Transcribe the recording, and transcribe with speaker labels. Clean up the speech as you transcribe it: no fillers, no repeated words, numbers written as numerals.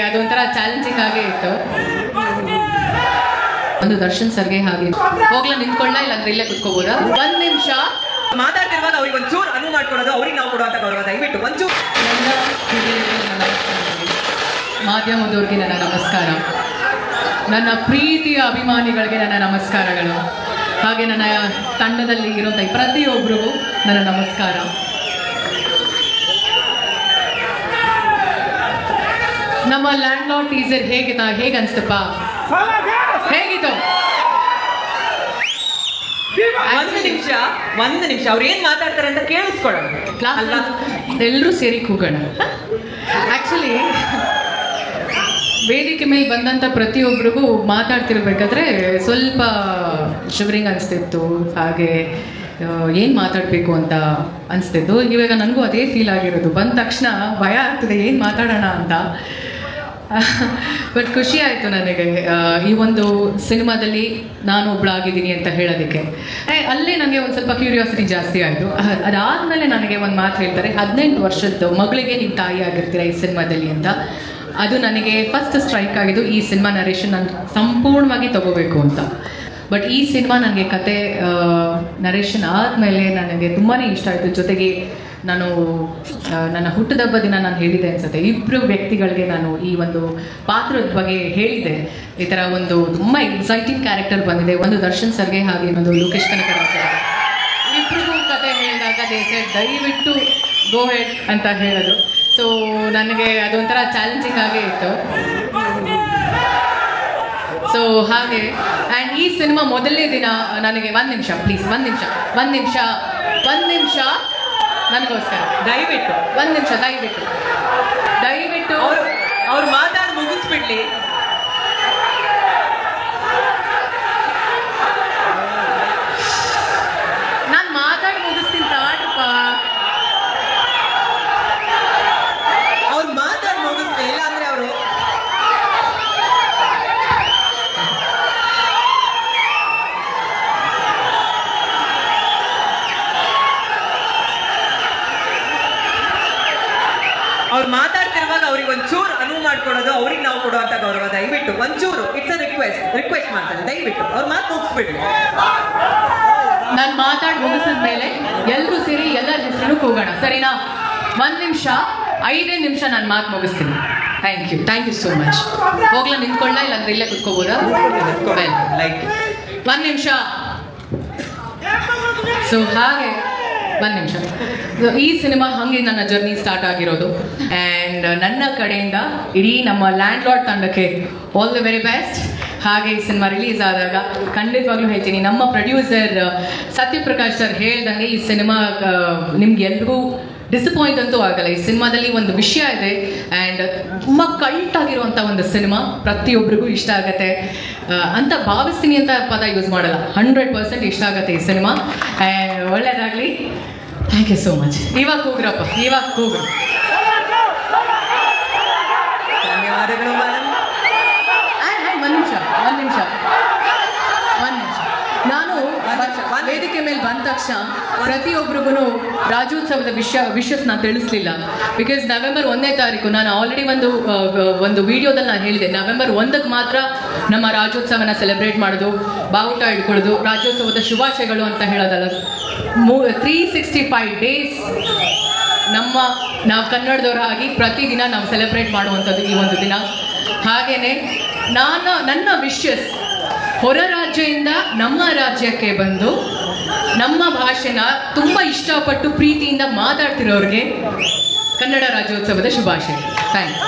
Speaker 1: ಅದೊಂಥರ ಚಾಲೆಂಜಿಂಗ್ ಆಗೇ ಇತ್ತು. ಒಂದು ದರ್ಶನ್ ಸರ್ಗೆ ಹಾಗೆ ಹೋಗ್ಲಾ ನಿಂತ್ಕೊಳ್ಳ ಇಲ್ಲಾಂದ್ರೆ ಇಲ್ಲೇ ಕುತ್ಕೋಬೋದಾ? ಒಂದ್ ನಿಮಿಷ
Speaker 2: ಮಾತಾಡ್ತಿರುವಾಗ ಅವ್ರಿಗೆ ಒಂಚೂರು ಅನುವು ಮಾಡ್ಕೊಡೋದು ಅವ್ರಿಗೆ ನಾವು ಕೊಡುವಂತ ಗೌರವ. ದಯವಿಟ್ಟು ಒಂಚೂರು.
Speaker 1: ಮಾಧ್ಯಮದವ್ರಿಗೆ ನನ್ನ ನಮಸ್ಕಾರ, ನನ್ನ ಪ್ರೀತಿಯ ಅಭಿಮಾನಿಗಳಿಗೆ ನನ್ನ ನಮಸ್ಕಾರಗಳು, ಹಾಗೆ ನನ್ನ ತಂಡದಲ್ಲಿ ಇರುವಂಥ ಪ್ರತಿಯೊಬ್ಬರಿಗೂ ನನ್ನ ನಮಸ್ಕಾರ. ನಮ್ಮ ಲ್ಯಾಂಡ್ ಲಾರ್ಡ್ ಟೀಸರ್ ಹೇಗೆ ಅನ್ಸ್ತಪ್ಪ? ಹೇಗಿತ್ತು?
Speaker 2: ಒಂದು ನಿಮಿಷ ಅವ್ರು ಏನ್ ಮಾತಾಡ್ತಾರೆ ಅಂತ ಕೇಳಿಸ್ಕೊಳ್ಳೋಣ.
Speaker 1: ಎಲ್ಲರೂ ಸೇರಿ ಕೂಗೋಣ. ಆಕ್ಚುಲಿ ವೇದಿಕೆ ಮೇಲೆ ಬಂದಂಥ ಪ್ರತಿಯೊಬ್ಬರಿಗೂ ಮಾತಾಡ್ತಿರ್ಬೇಕಾದ್ರೆ ಸ್ವಲ್ಪ ಶಿವರಿಂಗ್ ಅನಿಸ್ತಿತ್ತು, ಹಾಗೆ ಏನು ಮಾತಾಡಬೇಕು ಅಂತ ಅನಿಸ್ತಿತ್ತು. ಇವಾಗ ನನಗೂ ಅದೇ ಫೀಲ್ ಆಗಿರೋದು. ಬಂದ ತಕ್ಷಣ ಭಯ ಆಗ್ತದೆ ಏನು ಮಾತಾಡೋಣ ಅಂತ. ಬಟ್ ಖುಷಿ ಆಯಿತು ನನಗೆ ಈ ಒಂದು ಸಿನಿಮಾದಲ್ಲಿ ನಾನು ಒಬ್ಬಳಾಗಿದ್ದೀನಿ ಅಂತ ಹೇಳೋದಕ್ಕೆ. ಅಲ್ಲೇ ನನಗೆ ಒಂದು ಸ್ವಲ್ಪ ಕ್ಯೂರಿಯಾಸಿಟಿ ಜಾಸ್ತಿ ಆಯಿತು. ಅದಾದಮೇಲೆ ನನಗೆ ಒಂದು ಮಾತು ಹೇಳ್ತಾರೆ, 18 ವರ್ಷದ ಮಗಳಿಗೆ ನೀವು ತಾಯಿ ಆಗಿರ್ತೀರ ಈ ಸಿನಿಮಾದಲ್ಲಿ ಅಂತ. ಅದು ನನಗೆ ಫಸ್ಟ್ ಸ್ಟ್ರೈಕ್ ಆಗಿದ್ದು. ಈ ಸಿನಿಮಾ ನರೇಷನ್ ನಾನು ಸಂಪೂರ್ಣವಾಗಿ ತಗೋಬೇಕು ಅಂತ. ಬಟ್ ಈ ಸಿನಿಮಾ ನನಗೆ ಕತೆ ನರೇಷನ್ ಆದಮೇಲೆ ನನಗೆ ತುಂಬಾ ಇಷ್ಟ ಆಯಿತು. ಜೊತೆಗೆ ನಾನು ನನ್ನ ಹುಟ್ಟುಹಬ್ಬ ದಿನ ನಾನು ಹೇಳಿದೆ ಅನ್ಸುತ್ತೆ, 2 ವ್ಯಕ್ತಿಗಳಿಗೆ ನಾನು ಈ ಒಂದು ಪಾತ್ರದ ಬಗ್ಗೆ ಹೇಳಿದೆ. ಈ ಥರ ಒಂದು ತುಂಬ ಎಕ್ಸೈಟಿಂಗ್ ಕ್ಯಾರೆಕ್ಟರ್ ಬಂದಿದೆ. ಒಂದು ದರ್ಶನ್ ಸರ್ಗೆ ಹಾಗೆ ಇನ್ನೊಂದು ಲೋಕೇಶ್ ಕನಕರಾಜ್ ಇಬ್ಬರಿಗೂ ಕತೆ ಹೇಳಿದಾಗ ದಯವಿಟ್ಟು ಗೋ ಹೆಡ್ ಅಂತ ಹೇಳೋದು. ಸೊ ನನಗೆ ಅದೊಂಥರ ಚಾಲೆಂಜಿಂಗ್ ಆಗೇ ಇತ್ತು. ಸೊ ಹಾಗೆ ಆ್ಯಂಡ್ ಈ ಸಿನಿಮಾ ಮೊದಲನೇ ದಿನ ನನಗೆ ಒಂದು ನಿಮಿಷ ನನಗೋಸ್ಕರ
Speaker 2: ದಯವಿಟ್ಟು
Speaker 1: ಒಂದು ನಿಮಿಷ ದಯವಿಟ್ಟು
Speaker 2: ಅವ್ರು ಮಾತಾಡಿ ಮುಗಿಸ್ಬಿಡ್ಲಿ.
Speaker 1: ನಾನು ಮಾತಾಡಿ ಮುಗಿಸ್ತೀನಿ ತಾಡ್ರಪ್ಪ.
Speaker 2: ಅವ್ರು ಮಾತಾಡಿ ಮುಗಿಸ್ಲಿ, ಇಲ್ಲ ಅಂದ್ರೆ ಅವರು ಮಾತಾಡ್ತಿರುವಾಗ ಅವ್ರಿಗೆ ಒಂಚೂರು ಅನುವು ಮಾಡ್ಕೊಡೋದು ಅವ್ರಿಗೆ ನಾವು ಕೊಡುವಂತ ಗೌರವ. ದಯವಿಟ್ಟು ಒಂಚೂರು ಇಟ್ಸ್ ರಿಕ್ವೆಸ್ಟ್ ಮಾಡ್ತಾರೆ. ದಯವಿಟ್ಟು ಅವ್ರ ಮಾತು ಮುಗಿಸ್ಬಿಡ್ಲಿ.
Speaker 1: ನಾನು ಮಾತಾಡಿ ಮುಗಿಸಿದ್ಮೇಲೆ ಎಲ್ಲರೂ ಸೇರಿ ಎಲ್ಲರ ಹೆಸರು ಕೂಗೋಣ, ಸರಿನಾ? 1 ನಿಮಿಷ 5 ನಿಮಿಷ ನಾನು ಮಾತು ಮುಗಿಸ್ತೀನಿ. Thank you so much. ಹೋಗ್ಲಾ ನಿಂತ್ಕೊಳ್ಳ ಇಲ್ಲಾಂದ್ರೆ ಇಲ್ಲೇ ಕುತ್ಕೋಬೋದಾ? 1 ನಿಮಿಷ. ಸೊ ಹಾಗೆ 1 ನಿಮಿಷ. ಈ ಸಿನಿಮಾ ಹಾಗೆ ನನ್ನ ಜರ್ನಿ ಸ್ಟಾರ್ಟ್ ಆಗಿರೋದು. ಆ್ಯಂಡ್ ನನ್ನ ಕಡೆಯಿಂದ ಇಡೀ ನಮ್ಮ ಲ್ಯಾಂಡ್ ಲಾರ್ಡ್ ತಂಡಕ್ಕೆ ಆಲ್ ದಿ ವೆರಿ ಬೆಸ್ಟ್. ಹಾಗೆ ಈ ಸಿನಿಮಾ ರಿಲೀಸ್ ಆದಾಗ ಖಂಡಿತವಾಗ್ಲೂ ಹೇಳ್ತೀನಿ, ನಮ್ಮ ಪ್ರೊಡ್ಯೂಸರ್ ಸತ್ಯಪ್ರಕಾಶ್ ಸರ್ ಹೇಳ್ದಂಗೆ ಈ ಸಿನಿಮಾ ನಿಮ್ಗೆ ಎಲ್ರಿಗೂ ಡಿಸಪಾಯಿಂಟ್ ಅಂತೂ ಆಗಲ್ಲ. ಈ ಸಿನಿಮಾದಲ್ಲಿ ಒಂದು ವಿಷಯ ಇದೆ ಆ್ಯಂಡ್ ತುಂಬ ಕಲ್ಟ್ ಆಗಿರುವಂಥ ಒಂದು ಸಿನಿಮಾ, ಪ್ರತಿಯೊಬ್ಬರಿಗೂ ಇಷ್ಟ ಆಗತ್ತೆ ಅಂತ ಭಾವಿಸ್ತೀನಿ ಅಂತ ಪದ ಯೂಸ್ ಮಾಡಲ್ಲ. 100% ಇಷ್ಟ ಆಗತ್ತೆ ಈ ಸಿನಿಮಾ. ಆ್ಯಂಡ್ ಒಳ್ಳೆಯದಾಗಲಿ. Thank you so much. ಇವಾಗ ಕೂಗ್ರಪ್ಪ, ಇವಾಗ ಕೂಗ್ರು.
Speaker 2: ಧನ್ಯವಾದಗಳು ಮೇಡಮ್.
Speaker 1: ಒಂದು ನಿಮಿಷ ನಾನು ವೇದಿಕೆ ಮೇಲೆ ಬಂದ ತಕ್ಷಣ ಪ್ರತಿಯೊಬ್ಬರಿಗೂ ರಾಜ್ಯೋತ್ಸವದ ವಿಷಸ್ ನಾನು ತಿಳಿಸ್ಲಿಲ್ಲ. ಬಿಕಾಸ್ ನವೆಂಬರ್ 1ನೇ ತಾರೀಕು ನಾನು ಆಲ್ರೆಡಿ ಒಂದು ವಿಡಿಯೋದಲ್ಲಿ ನಾನು ಹೇಳಿದೆ, ನವೆಂಬರ್ 1ಕ್ಕೆ ಮಾತ್ರ ನಮ್ಮ ರಾಜ್ಯೋತ್ಸವನ ಸೆಲೆಬ್ರೇಟ್ ಮಾಡೋದು, ಬಾವುಟ ಇಟ್ಕೊಳ್ಳೋದು, ರಾಜ್ಯೋತ್ಸವದ ಶುಭಾಶಯಗಳು ಅಂತ ಹೇಳೋದಲ್ಲ. 365 ಡೇಸ್ ನಾವು ಕನ್ನಡದವರಾಗಿ ಪ್ರತಿದಿನ ನಾವು ಸೆಲೆಬ್ರೇಟ್ ಮಾಡುವಂಥದ್ದು ಈ ಒಂದು ದಿನ. ಹಾಗೆಯೇ ನನ್ನ ವಿಶಸ್ ಹೊರ ರಾಜ್ಯದಿಂದ ನಮ್ಮ ರಾಜ್ಯಕ್ಕೆ ಬಂದು ನಮ್ಮ ಭಾಷೆನ ತುಂಬ ಇಷ್ಟಪಟ್ಟು ಪ್ರೀತಿಯಿಂದ ಮಾತಾಡ್ತಿರೋರಿಗೆ ಕನ್ನಡ ರಾಜ್ಯೋತ್ಸವದ ಶುಭಾಶಯ. ಥ್ಯಾಂಕ್ಸ್.